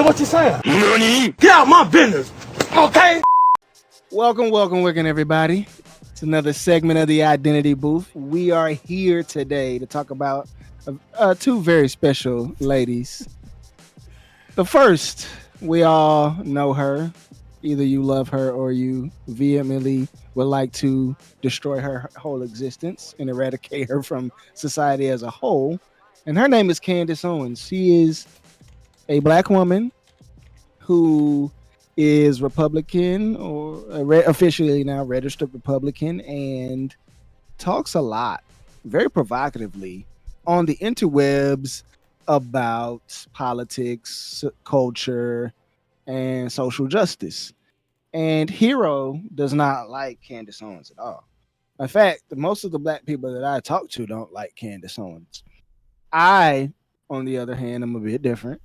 what you're saying. Nani? Get out my business, okay? Welcome, everybody. It's another segment of the Identity Booth. We are here today to talk about two very special ladies. The first, we all know her. Either you love her or you vehemently would like to destroy her whole existence and eradicate her from society as a whole. And her name is Candance Owens. She is a Black woman who is Republican or officially now registered Republican and talks a lot, very provocatively, on the interwebs about politics, culture, and social justice. And Heero does not like Candace Owens at all. In fact, most of the Black people that I talk to don't like Candace Owens. I, on the other hand, am a bit different.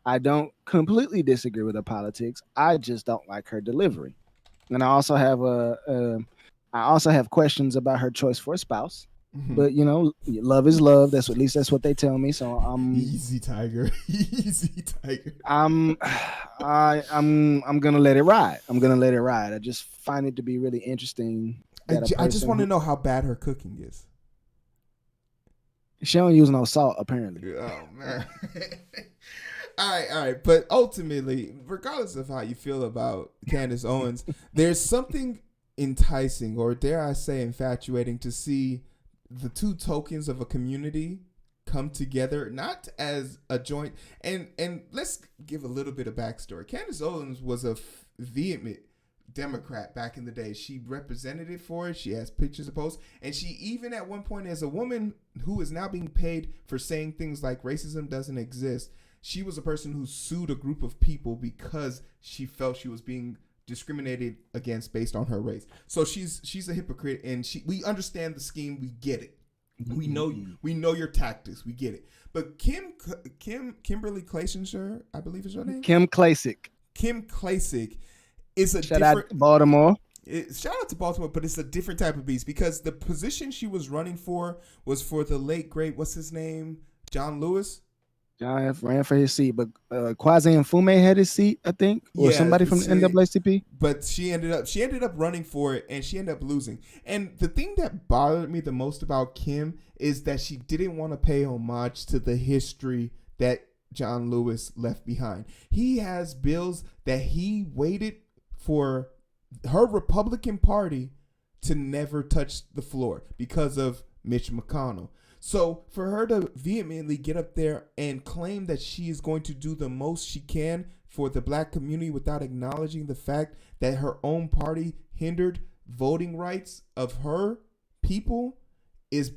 I don't completely disagree with her politics. I just don't like her delivery. And I also have questions about her choice for a spouse. Mm-hmm. But you know, love is love. That's what they tell me. So I'm easy, Tiger. Easy, Tiger. I'm gonna let it ride. I just find it to be really interesting. I just want to know how bad her cooking is. She don't use no salt, apparently. Oh man. All right. But ultimately, regardless of how you feel about Candace Owens, there's something enticing, or dare I say infatuating, to see the two tokens of a community come together, not as a joint. And let's give a little bit of backstory. Candace Owens was a vehement Democrat back in the day. She represented it for it. She has pictures of posts. And she even at one point, as a woman who is now being paid for saying things like racism doesn't exist, she was a person who sued a group of people because she felt she was being discriminated against based on her race. So she's a hypocrite, and we understand the scheme. We get it. We know your tactics. We get it. But Kimberly Klacik, I believe is her name. Kim Klacik is a shout out to Baltimore. Shout out to Baltimore, but it's a different type of beast because the position she was running for was for the late great, what's his name, John Lewis. John ran for his seat, but Kwasi Mfume had his seat, I think, or somebody from the NAACP. But she ended up running for it, and she ended up losing. And the thing that bothered me the most about Kim is that she didn't want to pay homage to the history that John Lewis left behind. He has bills that he waited for her Republican Party to never touch the floor because of Mitch McConnell. So for her to vehemently get up there and claim that she is going to do the most she can for the Black community without acknowledging the fact that her own party hindered voting rights of her people is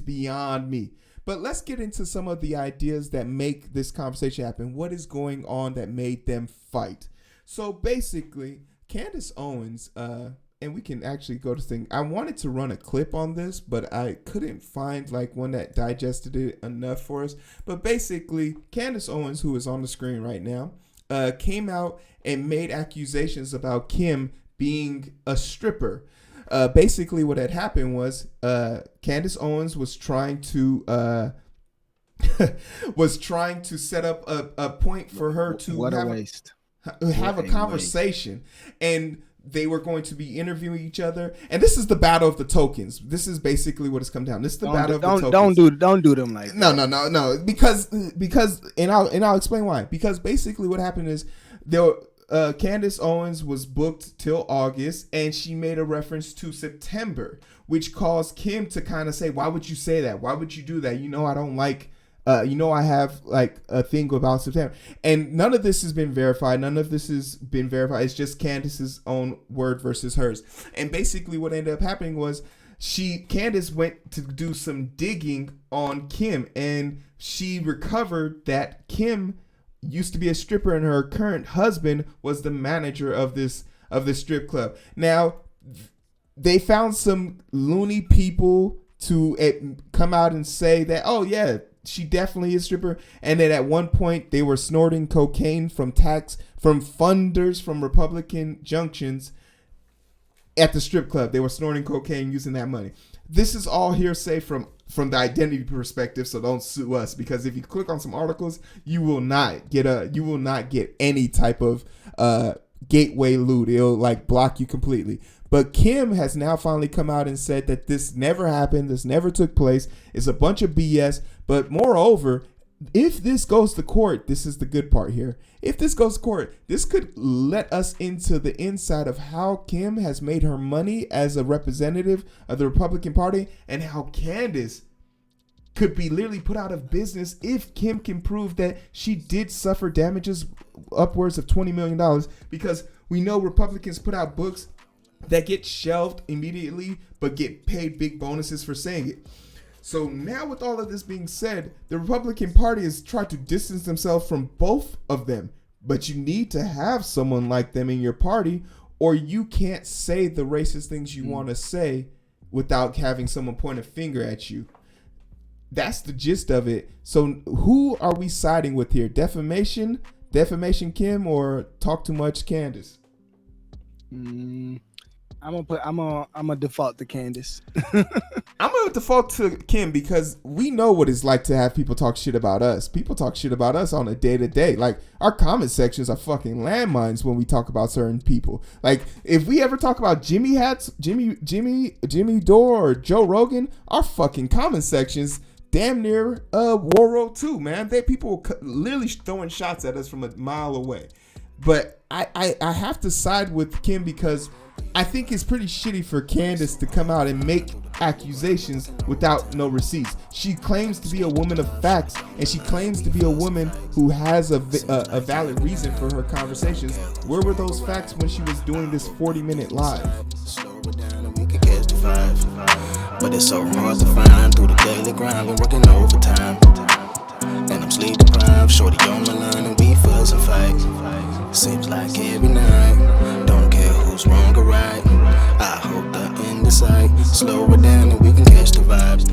beyond me. But let's get into some of the ideas that make this conversation happen. What is going on that made them fight? So basically, Candace Owens, and we can actually go to thing. I wanted to run a clip on this, but I couldn't find like one that digested it enough for us. But basically, Candace Owens, who is on the screen right now, came out and made accusations about Kim being a stripper. Basically, what had happened was Candace Owens was trying to set up a point for her to have a conversation, and they were going to be interviewing each other, and this is the battle of the tokens. This is basically what it's come down. This is the battle of the tokens. Don't do them like that. No. Because, and I'll explain why. Because basically, what happened is Candace Owens was booked till August, and she made a reference to September, which caused Kim to kind of say, "Why would you say that? Why would you do that? You know, I don't like." I have like a thing about September, and none of this has been verified. It's just Candace's own word versus hers. And basically what ended up happening was Candace went to do some digging on Kim, and she recovered that Kim used to be a stripper and her current husband was the manager of this strip club. Now, they found some loony people to come out and say that, oh yeah, she definitely is a stripper, and then at one point they were snorting cocaine from funders from Republican junctions at the strip club. They were snorting cocaine using that money. This is all hearsay from from the identity perspective, so don't sue us, because if you click on some articles, you will not get any type of gateway loot. It'll like block you completely. But Kim has now finally come out and said that this never happened, this never took place, it's a bunch of BS. But moreover, if this goes to court, this is the good part here. If this goes to court, this could let us into the inside of how Kim has made her money as a representative of the Republican Party, and how Candace could be literally put out of business if Kim can prove that she did suffer damages upwards of $20 million. Because we know Republicans put out books that get shelved immediately but get paid big bonuses for saying it. So now, with all of this being said, the Republican Party has tried to distance themselves from both of them. But you need to have someone like them in your party, or you can't say the racist things you want to say without having someone point a finger at you. That's the gist of it. So who are we siding with here? Defamation Kim, or talk too much Candace? I'm gonna default to Candace. I'm gonna default to Kim, because we know what it's like to have people talk shit about us. People talk shit about us on a day-to-day. Like, our comment sections are fucking landmines when we talk about certain people. Like, if we ever talk about Jimmy Dore or Joe Rogan, our fucking comment sections damn near World War II, man. People were literally throwing shots at us from a mile away. But I have to side with Kim, because I think it's pretty shitty for Candace to come out and make accusations without no receipts. She claims to be a woman of facts, and she claims to be a woman who has a valid reason for her conversations. Where were those facts when she was doing this 40-minute live? Slow it down and we can catch the vibes. But it's so hard to find through the daily grind. Been working overtime, and I'm sleep deprived. Shorty on my line and we fuss and fight. Seems like every night. Don't care who's wrong or right. I hope the end is sight. Slow it down and we can catch the vibes.